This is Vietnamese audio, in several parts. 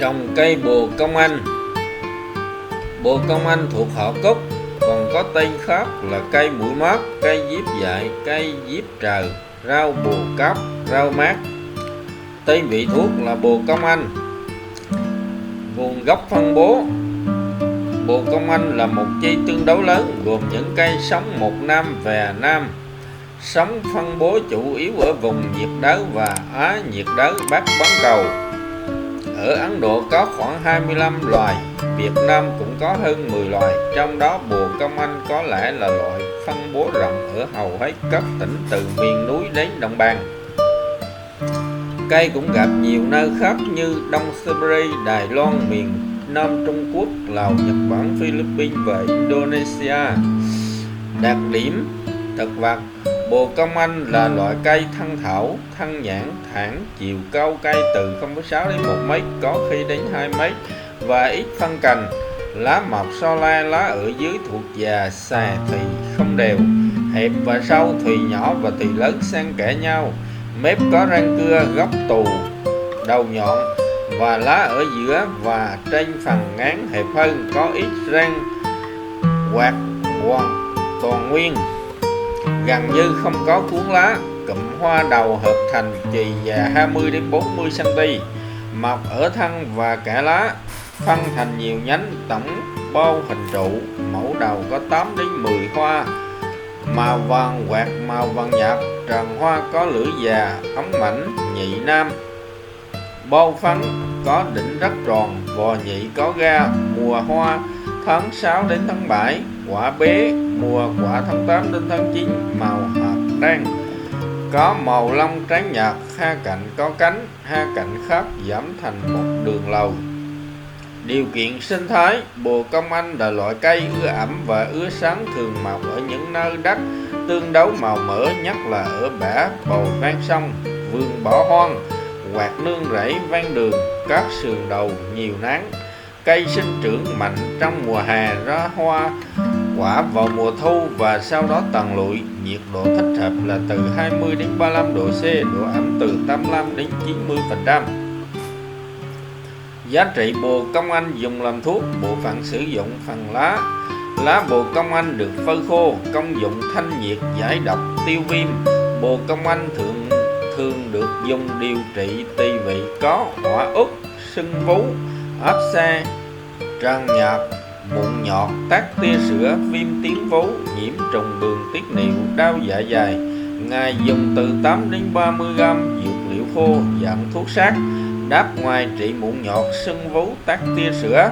Trồng cây bồ công anh. Bồ công anh thuộc họ cúc, còn có tên khác là cây mũi mát, cây diếp dại, cây diếp trời, rau bồ cáp, rau mát. Tên vị thuốc là bồ công anh. Nguồn gốc phân bố. Bồ công anh là một chi tương đối lớn, gồm những cây sống một năm về nam, sống phân bố chủ yếu ở vùng nhiệt đới và Á nhiệt đới Bắc bán cầu. Ở Ấn Độ có khoảng 25 loài, Việt Nam cũng có hơn 10 loài, trong đó bồ công anh có lẽ là loại phân bố rộng ở hầu hết các tỉnh từ miền núi đến đồng bằng. Cây cũng gặp nhiều nơi khác như Đông Siberia, Đài Loan, miền Nam Trung Quốc, Lào, Nhật Bản, Philippines và Indonesia. Đặc điểm thực vật: bồ công anh là loại cây thân thảo, thân nhãn, thẳng, chiều cao cây từ 0,6 đến 1 mét, có khi đến 2 mét và ít phân cành. Lá mọc so la, lá ở dưới thuộc già, xà thì không đều, hẹp và sâu, thì nhỏ và thì lớn xen kẽ nhau. Mép có răng cưa, gốc tù, đầu nhọn và lá ở giữa và trên phần ngắn hẹp hơn, có ít răng hoặc toàn nguyên, gần như không có cuốn lá. Cụm hoa đầu hợp thành chì và 20 đến 40 cm, mọc ở thân và cả lá, phân thành nhiều nhánh, tổng bao hình trụ. Mẫu đầu có 8 đến 10 hoa, màu vàng hoặc màu vàng nhạt, tràn hoa có lưỡi già, ống mảnh, nhị nam. Bao phấn có đỉnh rất tròn, vò nhị có ga. Mùa hoa tháng 6 đến tháng 7, quả bé. Mùa quả tháng 8 đến tháng 9, màu hạt đen, có màu lông trắng nhạt, hai cạnh có cánh, hai cạnh khác giảm thành một đường lầu. Điều kiện sinh thái: bồ công anh là loại cây ưa ẩm và ưa sáng, thường mọc ở những nơi đất tương đối màu mỡ, nhất là ở bã bồi ven sông, vườn bỏ hoang hoặc nương rẫy ven đường, các sườn đồi nhiều nắng. Cây sinh trưởng mạnh trong mùa hè, ra hoa quả vào mùa thu và sau đó tàn lụi. Nhiệt độ thích hợp là từ 20 đến 35 độ C, độ ẩm từ 85 đến 90%. Giá trị bồ công anh dùng làm thuốc. Bộ phận sử dụng: phần lá. Lá bồ công anh được phơi khô, công dụng thanh nhiệt, giải độc, tiêu viêm. Bồ công anh thường được dùng điều trị tỳ vị có hỏa ức, sưng vú, áp xe, tràn nhạt, mụn nhọt, tắc tia sữa, viêm tiếng vú, nhiễm trùng đường tiết niệu, đau dạ dày. Ngày dùng từ 8 đến 30 g dược liệu khô dạng thuốc sát, đáp ngoài trị mụn nhọt, sưng vú, tắc tia sữa.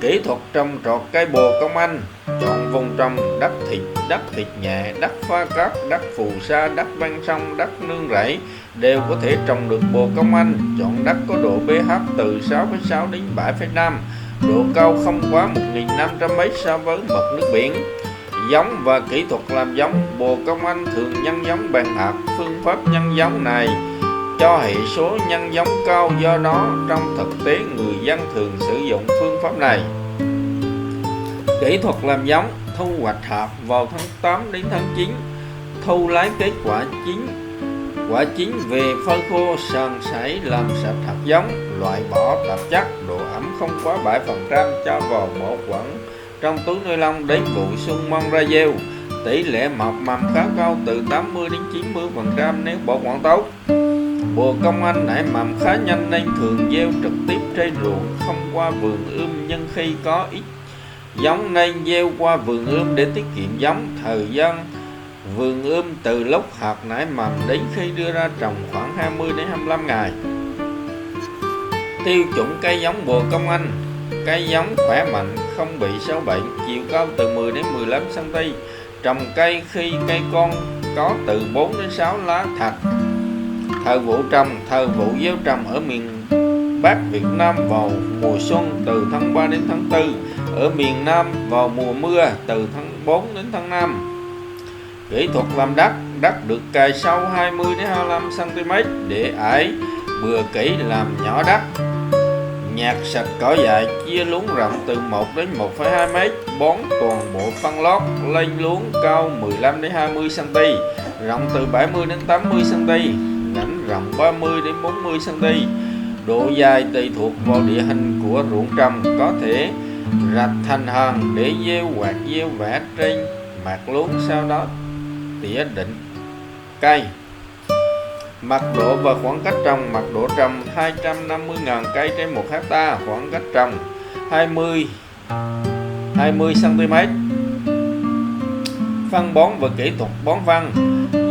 Kỹ thuật trồng trọt cây bồ công anh: chọn vùng trồng đất thịt nhẹ, đất pha cát, đất phù sa, đất ven sông, đất nương rẫy đều có thể trồng được bồ công anh. Chọn đất có độ pH từ 6,6 đến 7,5, độ cao không quá 1.500 m so với mực nước biển. Giống và kỹ thuật làm giống: bồ công anh thường nhân giống bằng hạt. Phương pháp nhân giống này cho hệ số nhân giống cao, do đó trong thực tế người dân thường sử dụng phương pháp này. Kỹ thuật làm giống: thu hoạch hạt vào tháng 8 đến tháng 9, thu lấy kết quả chín về phơi khô, sàn sảy làm sạch hạt giống, loại bỏ tạp chất. Độ ẩm không quá 7%, cho vào bảo quản trong túi ni lông đến vụ xuân mong ra gieo. Tỷ lệ mọc mầm khá cao, từ 80 đến 90% nếu bảo quản tốt. Bồ công anh nảy mầm khá nhanh nên thường gieo trực tiếp trên ruộng, không qua vườn ươm, nhưng khi có ít giống nên gieo qua vườn ươm để tiết kiệm giống. Thời gian vườn ươm từ lúc hạt nảy mầm đến khi đưa ra trồng khoảng 20 đến 25 ngày. Tiêu chuẩn cây giống bồ công anh: cây giống khỏe mạnh, không bị sâu bệnh, chiều cao từ 10 đến 15 cm. Trồng cây khi cây con có từ 4 đến 6 lá thật. Thời vụ trồng: thời vụ gieo trồng ở miền Bắc Việt Nam vào mùa xuân từ tháng 3 đến tháng 4, ở miền Nam vào mùa mưa từ tháng 4 đến tháng 5. Kỹ thuật làm đất: đất được cày sâu 20 đến 25 cm để ải bừa kỹ, làm nhỏ đất, nhặt sạch cỏ dại, chia luống rộng từ 1 đến 1,2 m, bón toàn bộ phân lót lên luống cao 15 đến 20 cm, rộng từ 70 đến 80 cm, rãnh rộng 30 đến 40 cm. Độ dài tùy thuộc vào địa hình của ruộng trồng, có thể rạch thành hòn để gieo hoặc gieo vẽ trên mặt luống, sau đó tỉa định cây. Mật độ và khoảng cách trồng. Mật độ trồng 250.000 cây trên 1 hecta, khoảng cách trồng 20 cm. Phân bón và kỹ thuật bón phân.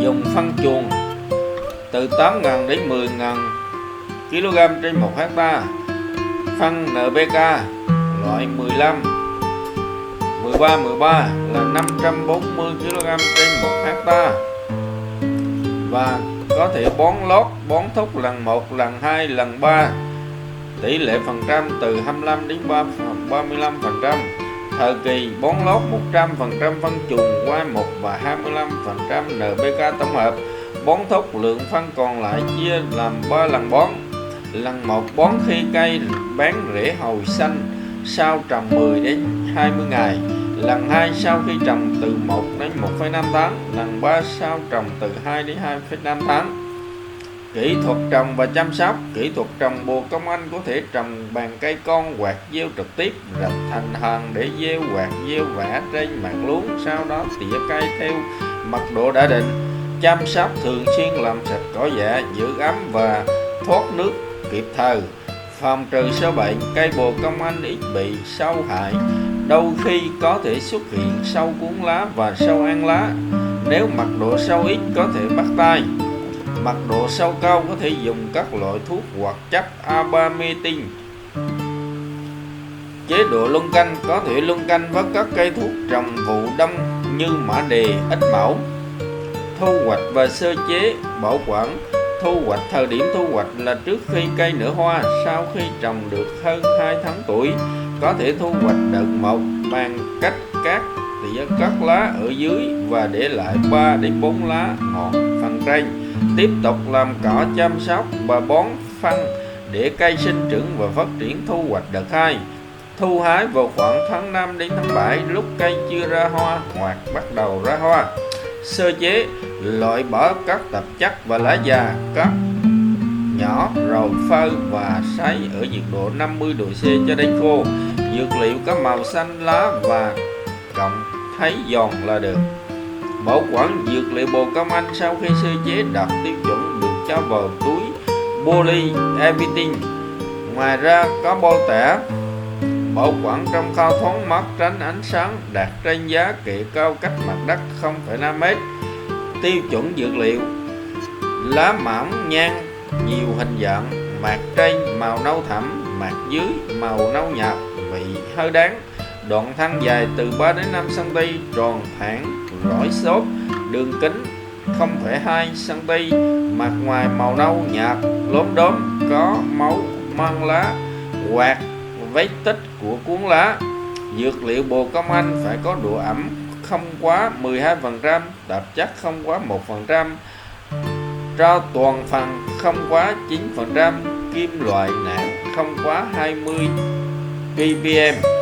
Dùng phân chuồng từ 8.000 đến 10.000 kg trên 1 hecta. Phân NPK loại 15 13 là 540 kg trên 1 hecta. Và có thể bón lót, bón thúc lần 1, lần 2, lần 3. Tỷ lệ phần trăm từ 25 đến 35%. Thời kỳ bón lót 100% phân chuồng qua 1 và 25% NPK tổng hợp. Bón thúc lượng phân còn lại chia làm 3 lần bón. Lần 1 bón khi cây bán rễ hồi xanh sau trồng 10 đến 20 ngày. Lần 2 sau khi trồng từ 1 đến 1,5 tháng. Lần 3 sau trồng từ 2 đến 2,5 tháng. Kỹ thuật trồng và chăm sóc. Kỹ thuật trồng bồ công anh có thể trồng bằng cây con hoặc gieo trực tiếp, rạch thành hòn để gieo hoặc gieo vẽ trên mặt luống, sau đó tỉa cây theo mật độ đã định. Chăm sóc thường xuyên làm sạch cỏ dại, giữ ấm và thoát nước kịp thời. Phòng trừ sâu bệnh. Cây bồ công anh ít bị sâu hại, đôi khi có thể xuất hiện sâu cuốn lá và sâu ăn lá. Nếu mật độ sâu ít có thể bắt tay. Mật độ sâu cao có thể dùng các loại thuốc hoặc chất abametin. Chế độ luân canh. Có thể luân canh với các cây thuốc trồng vụ đông như mã đề, ích mẫu. Thu hoạch và sơ chế, bảo quản. Thu hoạch. Thời điểm thu hoạch là trước khi cây nở hoa, sau khi trồng được hơn 2 tháng tuổi. Có thể thu hoạch đợt 1 bằng cách cắt tỉa các lá ở dưới và để lại 3 đến 4 lá ngọn phần trên. Tiếp tục làm cỏ, chăm sóc và bón phân để cây sinh trưởng và phát triển. Thu hoạch đợt 2. Thu hái vào khoảng tháng 5 đến tháng 7, lúc cây chưa ra hoa hoặc bắt đầu ra hoa. Sơ chế. Loại bỏ các tạp chất và lá già, cắt nhỏ rồi phơi và sấy ở nhiệt độ 50 độ C cho đến khô. Dược liệu có màu xanh lá và cộng thấy giòn là được. Bảo quản. Dược liệu bồ công anh sau khi sơ chế đạt tiêu chuẩn được cho vào túi polyethylene. Ngoài ra có bao tẻ. Bảo quản trong kho thoáng mát, tránh ánh sáng, đặt trên giá kệ cao cách mặt đất 0,5 m. Tiêu chuẩn dược liệu. Lá mỏng, nhang nhiều hình dạng, mặt trên màu nâu thẫm, mặt dưới màu nâu nhạt, vị hơi đắng. Đoạn thân dài từ 3 đến 5 cm, tròn thẳng, rõi xốp, đường kính 0,2 cm, mặt ngoài màu nâu nhạt, lốm đốm, có máu mang lá hoặc vết tích của cuốn lá. Dược liệu bồ công anh phải có độ ẩm không quá 12%, tạp chất không quá 1%, tro toàn phần không quá 9%, kim loại nặng không quá 20 ppm.